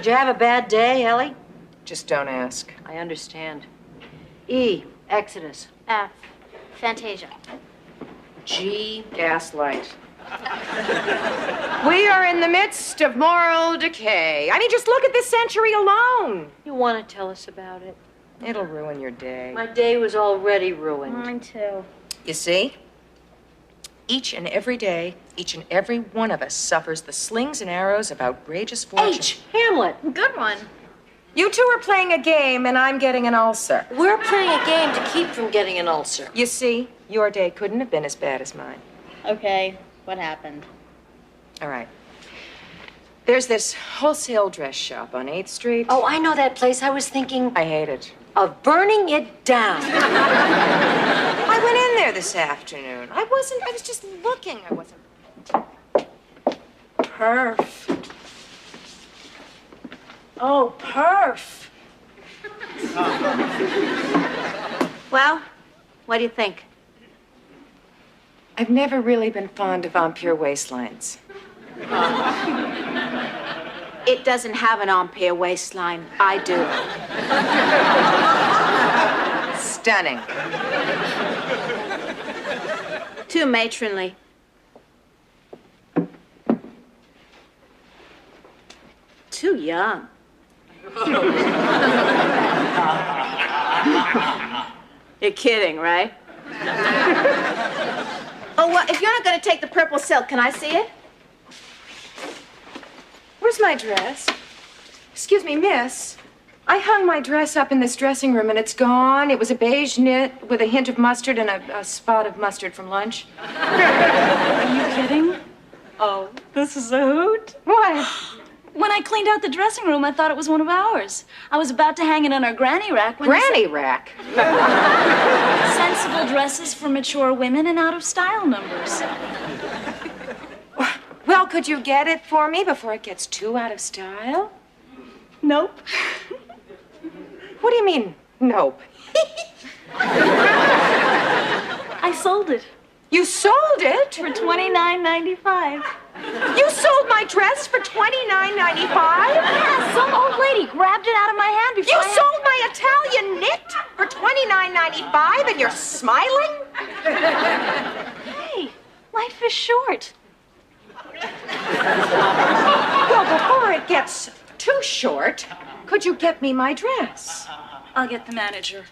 Did you have a bad day, Ellie? Just don't ask. I understand. E, Exodus. F, Fantasia. G, gaslight. We are in the midst of moral decay. I mean, just look at this century alone. You want to tell us about it? It'll ruin your day. My day was already ruined. Mine too. You see? Each and every day, each and every one of us suffers the slings and arrows of outrageous fortune. H, Hamlet. Good one. You two are playing a game, and I'm getting an ulcer. We're playing a game to keep from getting an ulcer. You see, your day couldn't have been as bad as mine. Okay, what happened? All right. There's this wholesale dress shop on 8th Street. Oh, I know that place. I was thinking I hate it. of burning it down. I went in there this afternoon. I was just looking. I wasn't. Perf. Oh, perf. Well, what do you think? I've never really been fond of Ampere waistlines. It doesn't have an Ampere waistline. I do. Stunning. Too matronly. Too young. You're kidding, right? Oh, well, if you're not going to take the purple silk, can I see it? Where's my dress? Excuse me, miss. I hung my dress up in this dressing room and it's gone. It was a beige knit with a hint of mustard and a spot of mustard from lunch. Are you kidding? Oh. This is a hoot. What? When I cleaned out the dressing room, I thought it was one of ours. I was about to hang it on our granny rack when Granny rack? sensible dresses for mature women and out-of-style numbers. Well, could you get it for me before it gets too out of style? Nope. What do you mean, nope? I sold it You sold it? for $29.95. You sold my dress for $29.95? Yeah, some old lady grabbed it out of my hand before You sold my Italian knit for $29.95 and you're smiling? Hey, life is short. Well, before it gets too short, could you get me my dress? I'll get the manager.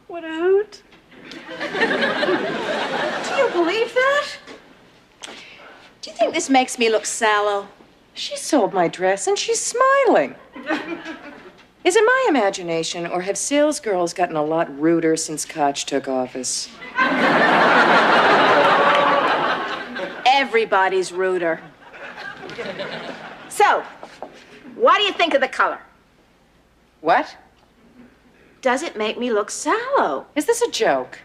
What a hoot. Do you believe that? Do you think this makes me look sallow? She sold my dress and she's smiling. Is it my imagination, or have salesgirls gotten a lot ruder since Koch took office? Everybody's ruder. So, what do you think of the color? What? Does it make me look sallow? Is this a joke?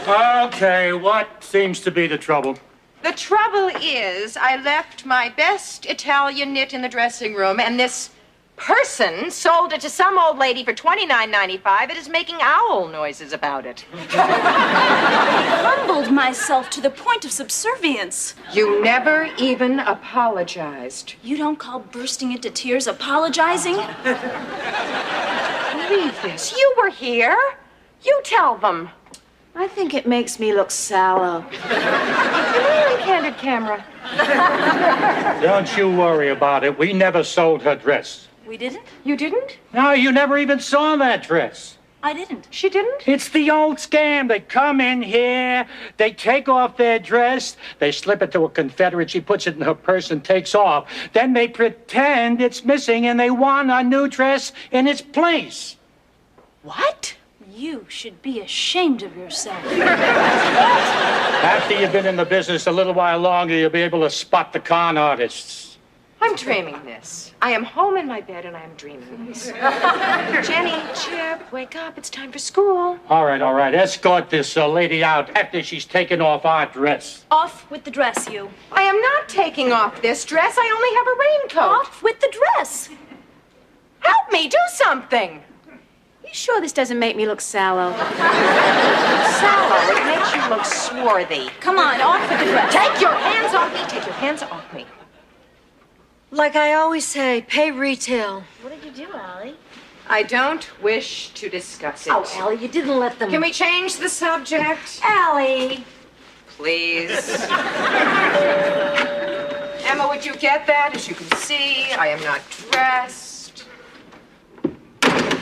Okay, what seems to be the trouble? The trouble is, I left my best Italian knit in the dressing room, and this person sold it to some old lady for $29.95 and is making owl noises about it. Humbled myself to the point of subservience. You never even apologized. You don't call bursting into tears apologizing? Believe this. You were here. You tell them. I think it makes me look sallow. Am I on candid camera? Don't you worry about it. We never sold her dress. We didn't? You didn't? No, you never even saw that dress. I didn't. She didn't? It's the old scam. They come in here, they take off their dress, they slip it to a Confederate, she puts it in her purse and takes off. Then they pretend it's missing and they want a new dress in its place. What? You should be ashamed of yourself. After you've been in the business a little while longer, you'll be able to spot the con artists. I'm dreaming this. I am home in my bed and I am dreaming this. Jenny, Chip, wake up. It's time for school. All right. Escort this lady out after she's taken off our dress. Off with the dress, you. I am not taking off this dress. I only have a raincoat. Off with the dress. Help me, do something. You sure this doesn't make me look sallow? Sallow, it makes you look swarthy. Come on, off with the dress. Take your hands off me. Take your hands off me. Like I always say, pay retail. What did you do, Allie? I don't wish to discuss it. Oh, Allie, you didn't let them... Can we change the subject? Allie! Please. Emma, would you get that? As you can see, I am not dressed.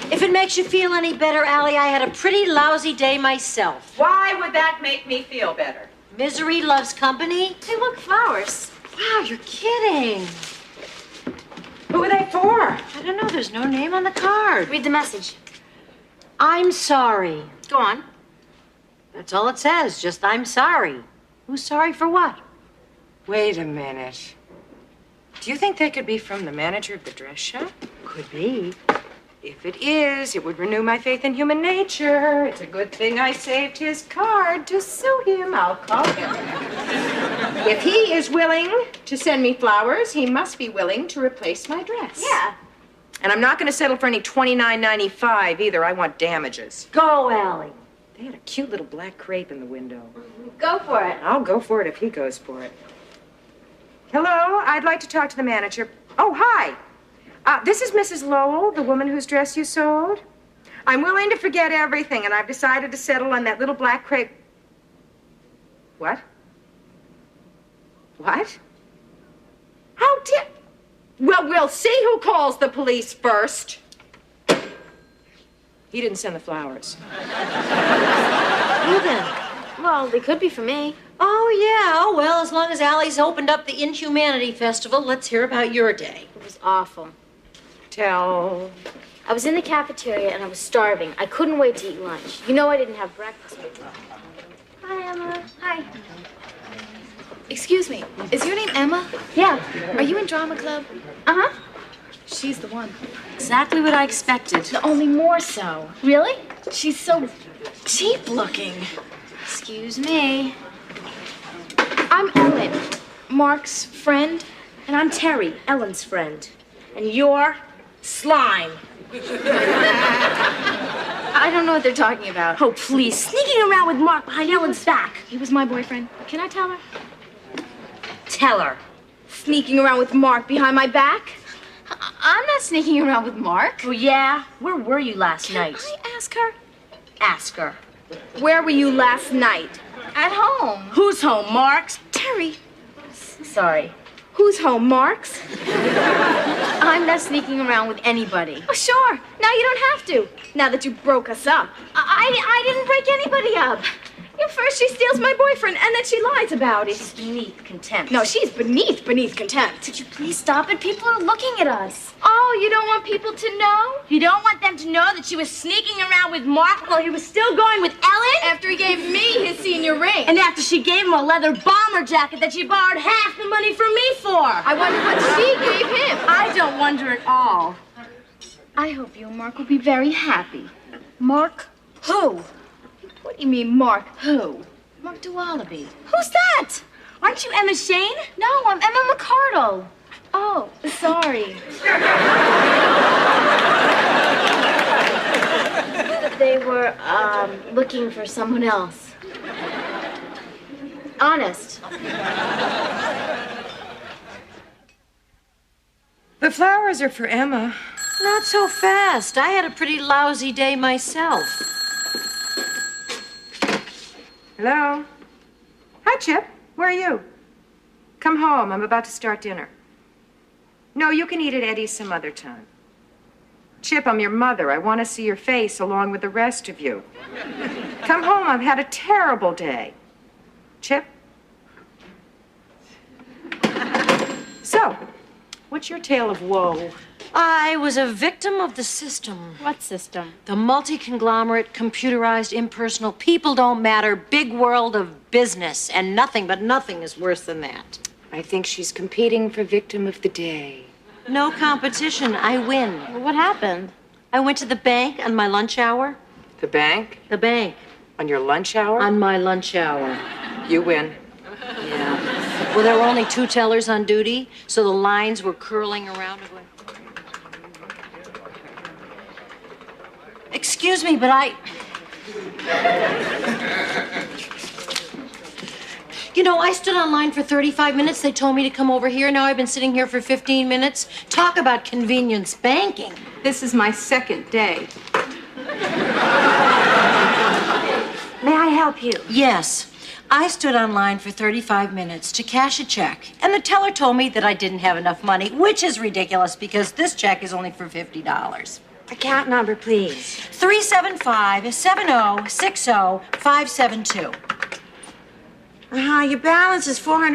If it makes you feel any better, Allie, I had a pretty lousy day myself. Why would that make me feel better? Misery loves company. Hey, look, flowers. Wow, you're kidding. Who are they for? I don't know, there's no name on the card. Read the message. I'm sorry. Go on. That's all it says, just I'm sorry. Who's sorry for what? Wait a minute. Do you think they could be from the manager of the dress shop? Could be. If it is, it would renew my faith in human nature. It's a good thing I saved his card to sue him. I'll call him. If he is willing to send me flowers, he must be willing to replace my dress. Yeah. And I'm not going to settle for any $29.95 either. I want damages. Go, Allie. They had a cute little black crepe in the window. Go for it. I'll go for it if he goes for it. Hello, I'd like to talk to the manager. Oh, hi. This is Mrs. Lowell, the woman whose dress you sold. I'm willing to forget everything, and I've decided to settle on that little black crepe. What? What? How dare... Well, we'll see who calls the police first. He didn't send the flowers. Who then? Well, they could be for me. Oh, yeah. Oh, well, as long as Allie's opened up the Inhumanity Festival, let's hear about your day. It was awful. Tell... I was in the cafeteria and I was starving. I couldn't wait to eat lunch. You know I didn't have breakfast. Hi, Emma. Hi. Excuse me, is your name Emma? Yeah. Are you in drama club? Uh-huh. She's the one. Exactly what I expected. Only more so. Really? She's so cheap looking. Excuse me. I'm Ellen, Mark's friend. And I'm Terry, Ellen's friend. And you're slime. I don't know what they're talking about. Oh, please. Sneaking around with Mark behind Ellen's back. He was my boyfriend. Can I tell her? Tell her. Sneaking around with Mark behind my back? I'm not sneaking around with Mark. Oh, yeah? Where were you last night? I ask her? Ask her. Where were you last night? At home. Who's home, Mark's? Terry. Sorry. Who's home, Mark's? I'm not sneaking around with anybody. Oh, sure. Now you don't have to. Now that you broke us up. I didn't break anybody up. First she steals my boyfriend, and then she lies about it. She's beneath contempt. No, she's beneath contempt. Could you please stop it? People are looking at us. Oh, you don't want people to know? You don't want them to know that she was sneaking around with Mark while he was still going with Ellen? After he gave me his senior ring. And after she gave him a leather bomber jacket that she borrowed half the money from me for. I wonder what she gave him. I don't wonder at all. I hope you and Mark will be very happy. Mark? Who? What do you mean, Mark who? Mark Dualaby. Who's that? Aren't you Emma Shane? No, I'm Emma McCardle. Oh, sorry. They were, looking for someone else. Honest. The flowers are for Emma. Not so fast. I had a pretty lousy day myself. Hello? Hi, Chip. Where are you? Come home. I'm about to start dinner. No, you can eat at Eddie's some other time. Chip, I'm your mother. I want to see your face along with the rest of you. Come home. I've had a terrible day. Chip? So, what's your tale of woe? I was a victim of the system. What system? The multi-conglomerate, computerized, impersonal, people don't matter, big world of business. And nothing but nothing is worse than that. I think she's competing for victim of the day. No competition. I win. Well, what happened? I went to the bank on my lunch hour. The bank? The bank. On your lunch hour? On my lunch hour. You win. Yeah. Well, there were only 2 tellers on duty, so the lines were curling around. Excuse me, but You know, I stood online for 35 minutes. They told me to come over here. Now I've been sitting here for 15 minutes. Talk about convenience banking. This is my second day. May I help you? Yes. I stood online for 35 minutes to cash a check, and the teller told me that I didn't have enough money, which is ridiculous because this check is only for $50. Account number, please. 375-7060-572. Your balance is $400.